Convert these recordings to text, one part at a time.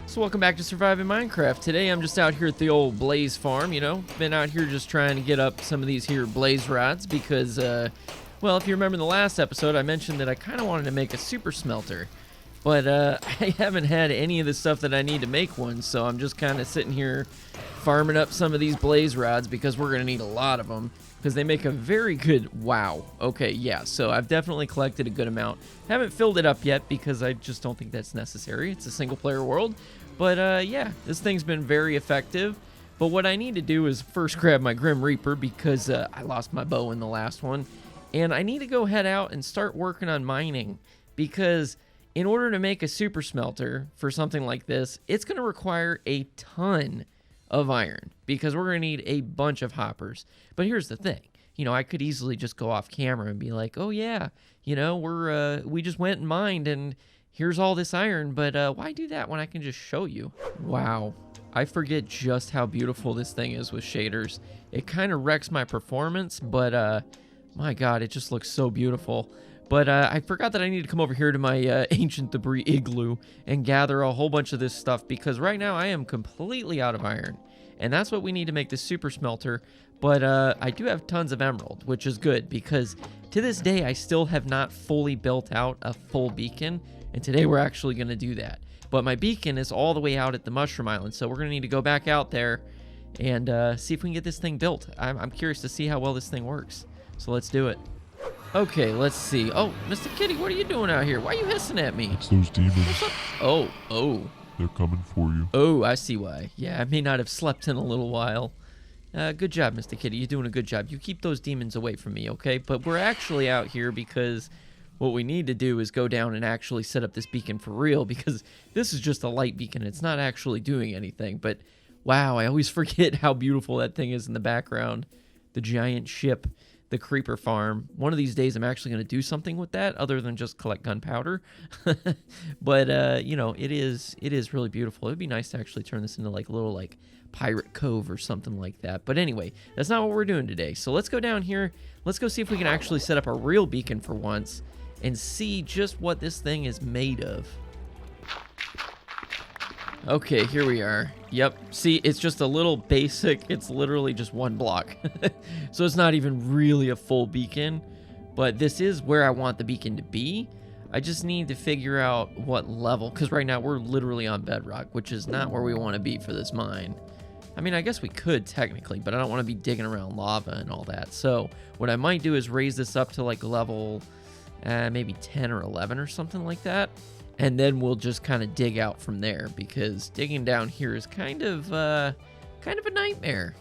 So welcome back to Surviving Minecraft. Today I'm just out here at the old blaze farm, you know. Been out here just trying to get up some of these here blaze rods because, well, if you remember in the last episode, I mentioned that I kind of wanted to make a super smelter. But I haven't had any of the stuff that I need to make one, so I'm just kind of sitting here farming up some of these blaze rods because we're going to need a lot of them because they make a very good, wow. Okay, yeah, so I've definitely collected a good amount. Haven't filled it up yet because I just don't think that's necessary. It's a single player world. But yeah, this thing's been very effective. But what I need to do is first grab my Grim Reaper because I lost my bow in the last one. And I need to go head out and start working on mining because in order to make a super smelter for something like this, it's going to require a ton of iron because we're going to need a bunch of hoppers. But here's the thing. You know, I could easily just go off camera and be like, oh yeah, you know, we just went and mined and here's all this iron, but why do that when I can just show you? Wow, I forget just how beautiful this thing is with shaders. It kind of wrecks my performance, but my God, it just looks so beautiful. But I forgot that I need to come over here to my ancient debris igloo and gather a whole bunch of this stuff because right now I am completely out of iron. And that's what we need to make the super smelter. But I do have tons of emerald, which is good because to this day I still have not fully built out a full beacon. And today we're actually going to do that. But my beacon is all the way out at the Mushroom Island. So we're going to need to go back out there and see if we can get this thing built. I'm curious to see how well this thing works. So let's do it. Okay, let's see. Oh, Mr. Kitty, what are you doing out here? Why are you hissing at me? It's those demons. What's up? Oh. They're coming for you. Oh, I see why. Yeah, I may not have slept in a little while. Good job, Mr. Kitty. You're doing a good job. You keep those demons away from me, okay? But we're actually out here because what we need to do is go down and actually set up this beacon for real because this is just a light beacon. It's not actually doing anything. But, wow, I always forget how beautiful that thing is in the background. The giant ship, the creeper farm. One of these days I'm actually going to do something with that other than just collect gunpowder. But, you know, it is really beautiful. It would be nice to actually turn this into like a little like pirate cove or something like that. But anyway, that's not what we're doing today. So let's go down here. Let's go see if we can actually set up a real beacon for once and see just what this thing is made of. Okay, here we are. Yep, see, it's just a little basic, it's literally just one block. So it's not even really a full beacon, but this is where I want the beacon to be. I just need to figure out what level, because right now we're literally on bedrock, which is not where we want to be for this mine. I mean, I guess we could technically, but I don't want to be digging around lava and all that. So what I might do is raise this up to like level maybe 10 or 11 or something like that. And then we'll just kind of dig out from there because digging down here is kind of a nightmare.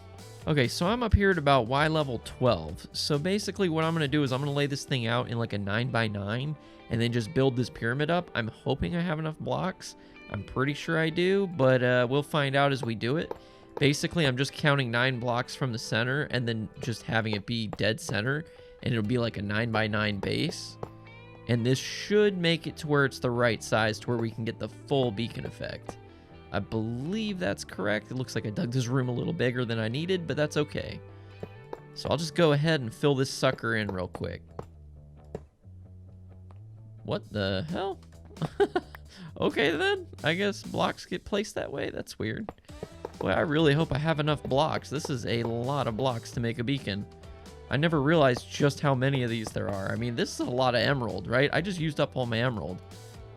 Okay, so I'm up here at about Y level 12. So basically what I'm going to do is I'm going to lay this thing out in like a 9x9 and then just build this pyramid up. I'm hoping I have enough blocks. I'm pretty sure I do, but we'll find out as we do it. Basically, I'm just counting 9 blocks from the center and then just having it be dead center. And it'll be like a 9x9 base. And this should make it to where it's the right size to where we can get the full beacon effect. I believe that's correct. It looks like I dug this room a little bigger than I needed, but that's okay. So I'll just go ahead and fill this sucker in real quick. What the hell? Okay then, I guess blocks get placed that way. That's weird. Boy, I really hope I have enough blocks. This is a lot of blocks to make a beacon. I never realized just how many of these there are. I mean, this is a lot of emerald, right? I just used up all my emerald.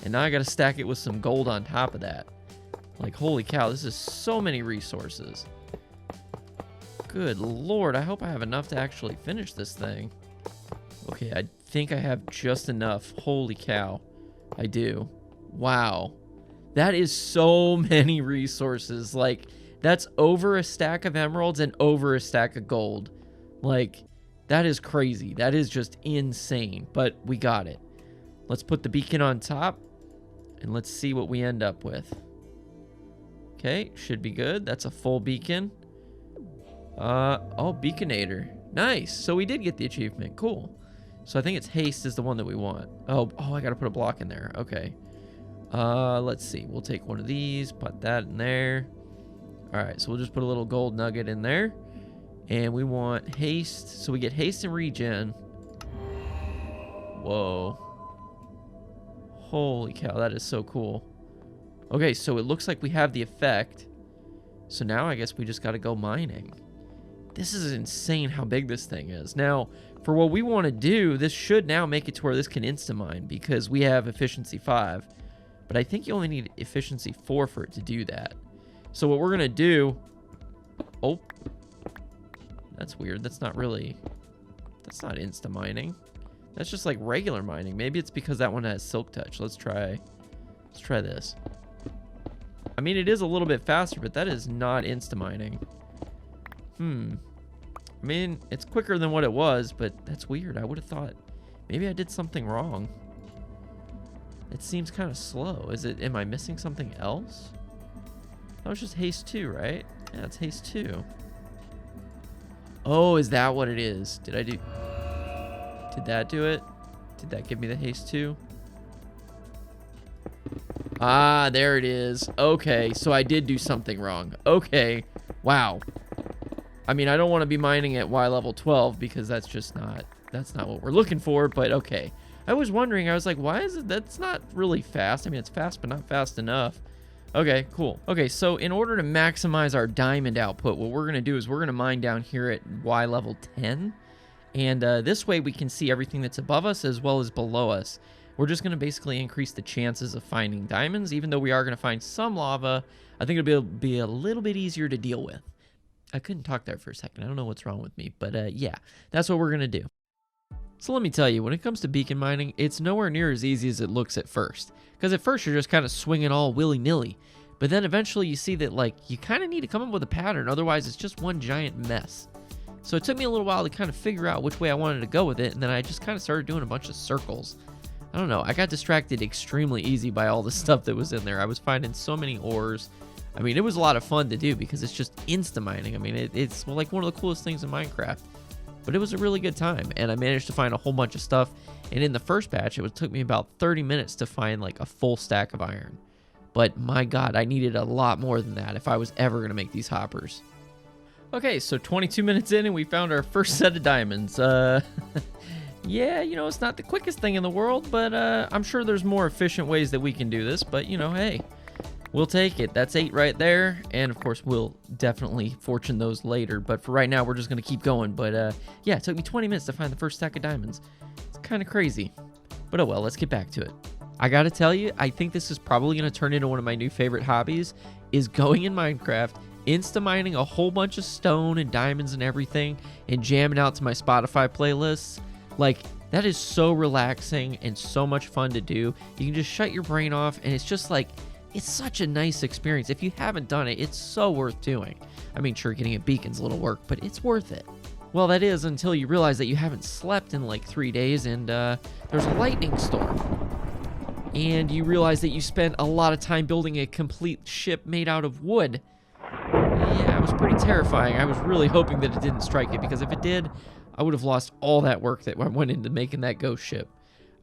And now I gotta stack it with some gold on top of that. Like, holy cow, this is so many resources. Good lord, I hope I have enough to actually finish this thing. Okay, I think I have just enough. Holy cow. I do. Wow. That is so many resources. Like, that's over a stack of emeralds and over a stack of gold. Like, that is crazy. That is just insane. But we got it. Let's put the beacon on top. And let's see what we end up with. Okay, should be good. That's a full beacon. Oh, Beaconator. Nice. So we did get the achievement. Cool. So I think it's Haste is the one that we want. Oh, I gotta put a block in there. Okay. Let's see. We'll take one of these. Put that in there. Alright, so we'll just put a little gold nugget in there. And we want haste. So we get haste and regen. Whoa. Holy cow, that is so cool. Okay, so it looks like we have the effect. So now I guess we just got to go mining. This is insane how big this thing is. Now, for what we want to do, this should now make it to where this can insta-mine because we have efficiency 5. But I think you only need efficiency 4 for it to do that. So what we're going to do... Oh. That's weird. That's not really... That's not insta-mining. That's just like regular mining. Maybe it's because that one has silk touch. Let's try this. I mean, it is a little bit faster, but that is not insta-mining. I mean, it's quicker than what it was, but that's weird. I would have thought maybe I did something wrong. It seems kind of slow. Am I missing something else? That was just Haste 2, right? Yeah, it's Haste 2. Oh, is that what it is? Did that do it? Did that give me the Haste 2? Ah, there it is. Okay, so I did do something wrong. Okay. Wow. I mean, I don't want to be mining at Y level 12 because that's not what we're looking for, but okay. I was wondering, I was like, why is it that's not really fast? I mean, it's fast, but not fast enough. Okay, cool. Okay, so in order to maximize our diamond output, what we're going to do is we're going to mine down here at Y level 10. And this way we can see everything that's above us as well as below us. We're just going to basically increase the chances of finding diamonds. Even though we are going to find some lava, I think it'll be a little bit easier to deal with. I couldn't talk there for a second. I don't know what's wrong with me, but yeah, that's what we're going to do. So let me tell you, when it comes to beacon mining, it's nowhere near as easy as it looks at first. Because at first you're just kind of swinging all willy-nilly. But then eventually you see that, like, you kind of need to come up with a pattern. Otherwise, it's just one giant mess. So it took me a little while to kind of figure out which way I wanted to go with it. And then I just kind of started doing a bunch of circles. I don't know. I got distracted extremely easy by all the stuff that was in there. I was finding so many ores. I mean, it was a lot of fun to do because it's just insta-mining. I mean, it's like one of the coolest things in Minecraft. But it was a really good time, and I managed to find a whole bunch of stuff. And in the first batch, it took me about 30 minutes to find like a full stack of iron. But my God, I needed a lot more than that if I was ever going to make these hoppers. Okay, so 22 minutes in, and we found our first set of diamonds. Yeah, you know, it's not the quickest thing in the world, but I'm sure there's more efficient ways that we can do this. But, you know, hey, we'll take it. That's 8 right there. And, of course, we'll definitely fortune those later. But for right now, we're just going to keep going. But, yeah, it took me 20 minutes to find the first stack of diamonds. It's kind of crazy. But, oh well, let's get back to it. I got to tell you, I think this is probably going to turn into one of my new favorite hobbies, is going in Minecraft, insta-mining a whole bunch of stone and diamonds and everything, and jamming out to my Spotify playlists. Like, that is so relaxing and so much fun to do. You can just shut your brain off, and it's just like, it's such a nice experience. If you haven't done it, it's so worth doing. I mean, sure, getting a beacon's a little work, but it's worth it. Well, that is until you realize that you haven't slept in like 3 days, and there's a lightning storm. And you realize that you spent a lot of time building a complete ship made out of wood. Yeah, it was pretty terrifying. I was really hoping that it didn't strike it, because if it did, I would have lost all that work that went into making that ghost ship.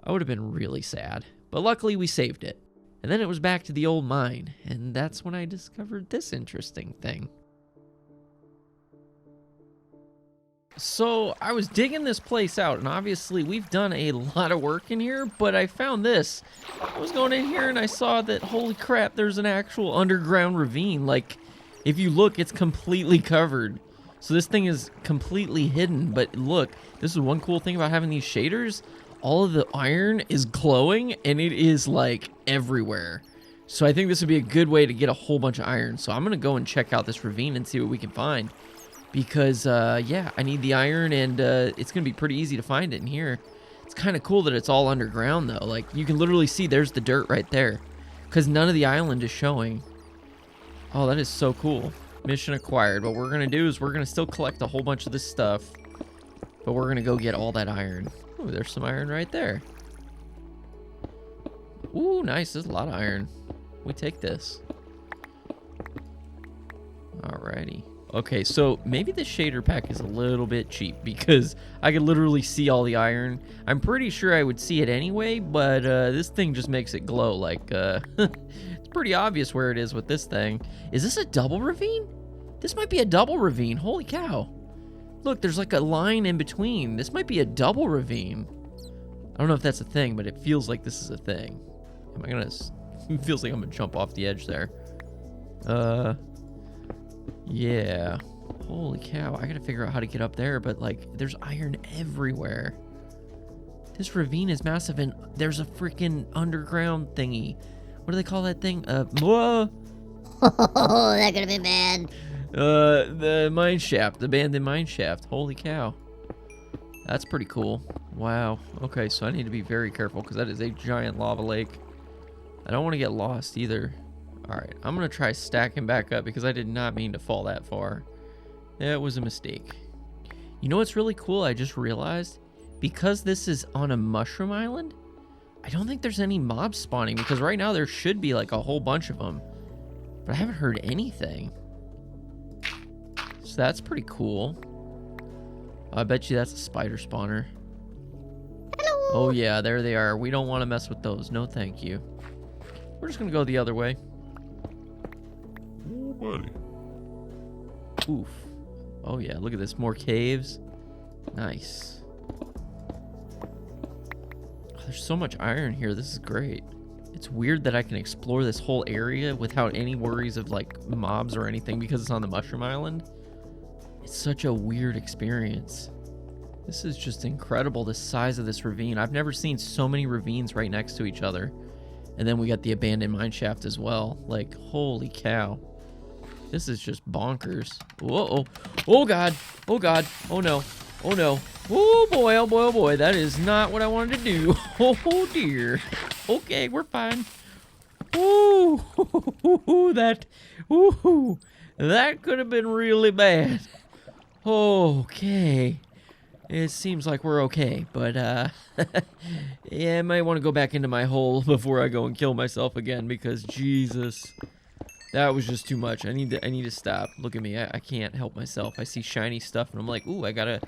I would have been really sad. But luckily, we saved it. And then it was back to the old mine, and that's when I discovered this interesting thing. So, I was digging this place out, and obviously we've done a lot of work in here, but I found this. I was going in here and I saw that, holy crap, there's an actual underground ravine. Like, if you look, it's completely covered. So this thing is completely hidden, but look, this is one cool thing about having these shaders. All of the iron is glowing, and it is, like, everywhere. So I think this would be a good way to get a whole bunch of iron. So I'm going to go and check out this ravine and see what we can find. Because, yeah, I need the iron, and it's going to be pretty easy to find it in here. It's kind of cool that it's all underground, though. Like, you can literally see there's the dirt right there. Because none of the island is showing. Oh, that is so cool. Mission acquired. What we're going to do is we're going to still collect a whole bunch of this stuff. But we're going to go get all that iron. Ooh, there's some iron right there. Ooh, nice. There's a lot of iron. We take this. Alrighty. Okay, so maybe the shader pack is a little bit cheap because I could literally see all the iron. I'm pretty sure I would see it anyway, but this thing just makes it glow. Like, it's pretty obvious where it is with this thing. Is this a double ravine? This might be a double ravine. Holy cow. Look, there's like a line in between. This might be a double ravine. I don't know if that's a thing, but it feels like this is a thing. Am I gonna It feels like I'm gonna jump off the edge there. Yeah. Holy cow, I gotta figure out how to get up there, but like, there's iron everywhere. This ravine is massive, and there's a freaking underground thingy. What do they call that thing? Whoa! Oh, that could have been bad. The mine shaft, the abandoned mine shaft. Holy cow. That's pretty cool. Wow. Okay, so I need to be very careful because that is a giant lava lake. I don't want to get lost either. Alright, I'm going to try stacking back up because I did not mean to fall that far. That was a mistake. You know what's really cool? I just realized, because this is on a mushroom island, I don't think there's any mobs spawning because right now there should be like a whole bunch of them. But I haven't heard anything. So that's pretty cool. I bet you that's a spider spawner. Hello. Oh yeah, there they are. We don't want to mess with those. No thank you. We're just going to go the other way. Oh, buddy. Oof. Oh yeah, look at this. More caves. Nice. Oh, there's so much iron here. This is great. It's weird that I can explore this whole area without any worries of like mobs or anything because it's on the mushroom island. It's such a weird experience. This is just incredible, the size of this ravine. I've never seen so many ravines right next to each other. And then we got the abandoned mine shaft as well. Like, holy cow. This is just bonkers. Whoa. Oh, God. Oh, God. Oh, no. Oh, no. Oh, boy. Oh, boy. Oh, boy. That is not what I wanted to do. Oh, dear. Okay, we're fine. Ooh. That could have been really bad. Okay. It seems like we're okay, but, yeah, I might want to go back into my hole before I go and kill myself again, because, Jesus, that was just too much. I need to stop. Look at me. I can't help myself. I see shiny stuff, and I'm like, ooh, I gotta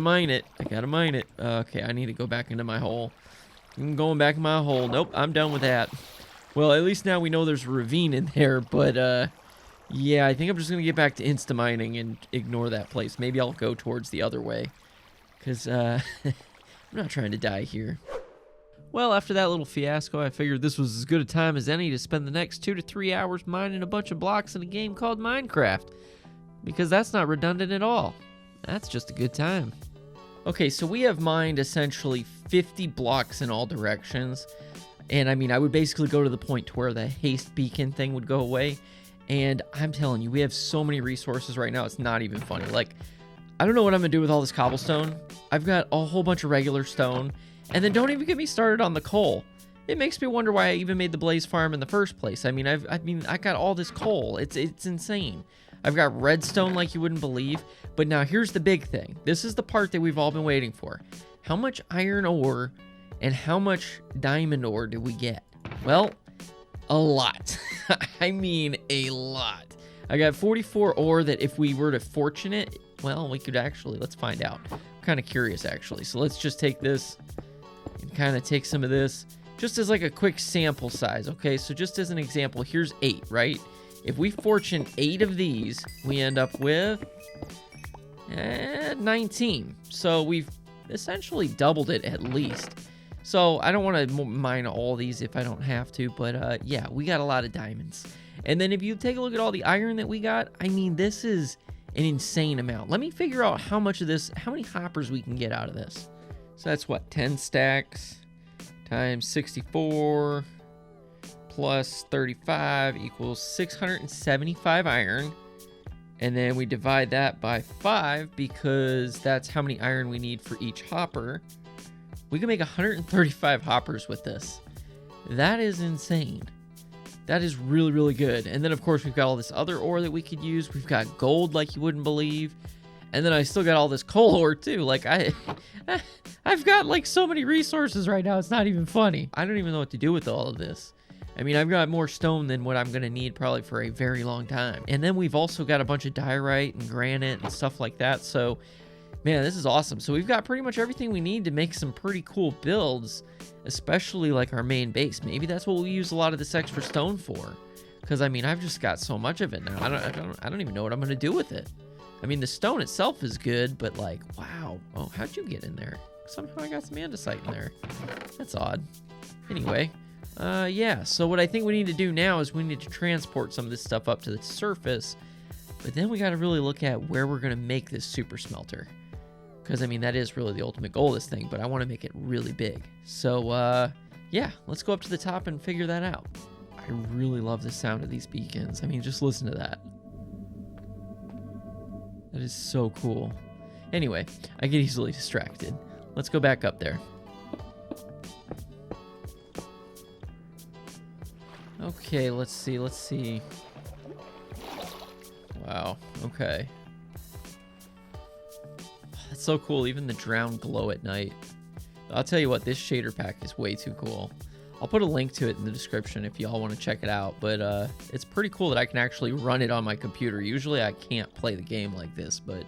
mine it. I gotta mine it. Okay, I need to go back into my hole. I'm going back in my hole. Nope, I'm done with that. Well, at least now we know there's a ravine in there, but, yeah, I think I'm just gonna get back to Insta-Mining and ignore that place. Maybe I'll go towards the other way. Because, I'm not trying to die here. Well, after that little fiasco, I figured this was as good a time as any to spend the next 2 to 3 hours mining a bunch of blocks in a game called Minecraft. Because that's not redundant at all. That's just a good time. Okay, so we have mined essentially 50 blocks in all directions. And, I mean, I would basically go to the point to where the Haste Beacon thing would go away. And I'm telling you, we have so many resources right now, it's not even funny. Like, I don't know what I'm going to do with all this cobblestone. I've got a whole bunch of regular stone. And then don't even get me started on the coal. It makes me wonder why I even made the blaze farm in the first place. I mean, I got all this coal. It's insane. I've got redstone like you wouldn't believe. But now here's the big thing. This is the part that we've all been waiting for. How much iron ore and how much diamond ore did we get? Well, a lot. I mean, a lot. I got 44 ore that if we were to fortune it, well, we could actually, let's find out. I'm kind of curious, actually. So let's just take this and kind of take some of this just as like a quick sample size. Okay, so just as an example, here's 8, right? If we fortune 8 of these, we end up with 19. So we've essentially doubled it at least. So I don't want to mine all these if I don't have to, but yeah, we got a lot of diamonds. And then if you take a look at all the iron that we got, I mean, this is an insane amount. Let me figure out how much of this, how many hoppers we can get out of this. So that's what, 10 stacks times 64 plus 35 equals 675 iron. And then we divide that by 5 because that's how many iron we need for each hopper. We can make 135 hoppers with this. That is insane. That is really, really good. And then, of course, we've got all this other ore that we could use. We've got gold like you wouldn't believe. And then I still got all this coal ore, too. Like, I've got, like, so many resources right now. It's not even funny. I don't even know what to do with all of this. I mean, I've got more stone than what I'm going to need probably for a very long time. And then we've also got a bunch of diorite and granite and stuff like that. So, man, this is awesome. So we've got pretty much everything we need to make some pretty cool builds, especially like our main base. Maybe that's what we use a lot of this extra stone for. Because, I mean, I've just got so much of it now. I don't even know what I'm going to do with it. I mean, the stone itself is good, but like, wow. Oh, how'd you get in there? Somehow I got some andesite in there. That's odd. Anyway, Yeah, so what I think we need to do now is we need to transport some of this stuff up to the surface, but then we got to really look at where we're going to make this super smelter. Because, I mean, that is really the ultimate goal of this thing, but I want to make it really big. So, yeah, let's go up to the top and figure that out. I really love the sound of these beacons. I mean, just listen to that. That is so cool. Anyway, I get easily distracted. Let's go back up there. Okay, let's see. Wow, okay. That's so cool, even the drowned glow at night. I'll tell you what, this shader pack is way too cool. I'll put a link to it in the description if y'all want to check it out, but it's pretty cool that I can actually run it on my computer. Usually I can't play the game like this, but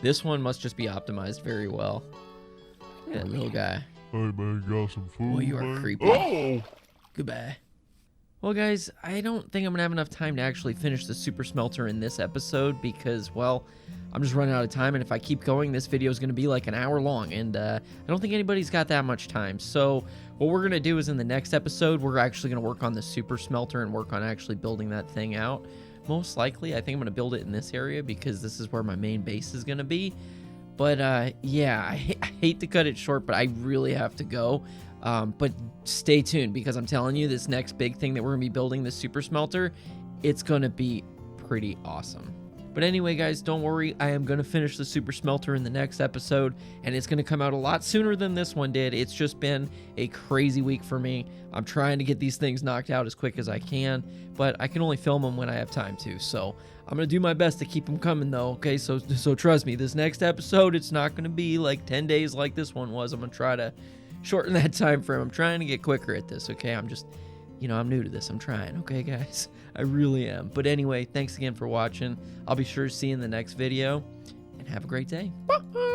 this one must just be optimized very well. Look at that little guy. Hey man, got some food? Oh, you are man? creepy. Oh! Goodbye. Well, guys, I don't think I'm going to have enough time to actually finish the super smelter in this episode because, well, I'm just running out of time, and if I keep going, this video is going to be like an hour long, and I don't think anybody's got that much time. So what we're going to do is in the next episode, we're actually going to work on the super smelter and work on actually building that thing out. Most likely, I think I'm going to build it in this area because this is where my main base is going to be. But, yeah, I hate to cut it short, but I really have to go. But stay tuned because I'm telling you, this next big thing that we're going to be building, the super smelter, it's going to be pretty awesome. But anyway, guys, don't worry. I am going to finish the super smelter in the next episode, and it's going to come out a lot sooner than this one did. It's just been a crazy week for me. I'm trying to get these things knocked out as quick as I can, but I can only film them when I have time to. So I'm going to do my best to keep them coming, though, okay? So trust me, this next episode, it's not going to be like 10 days like this one was. I'm going to try to shorten that time frame. I'm trying to get quicker at this, okay? I'm just, I'm new to this. I'm trying, okay, guys? I really am. But anyway, thanks again for watching. I'll be sure to see you in the next video, and have a great day. Bye.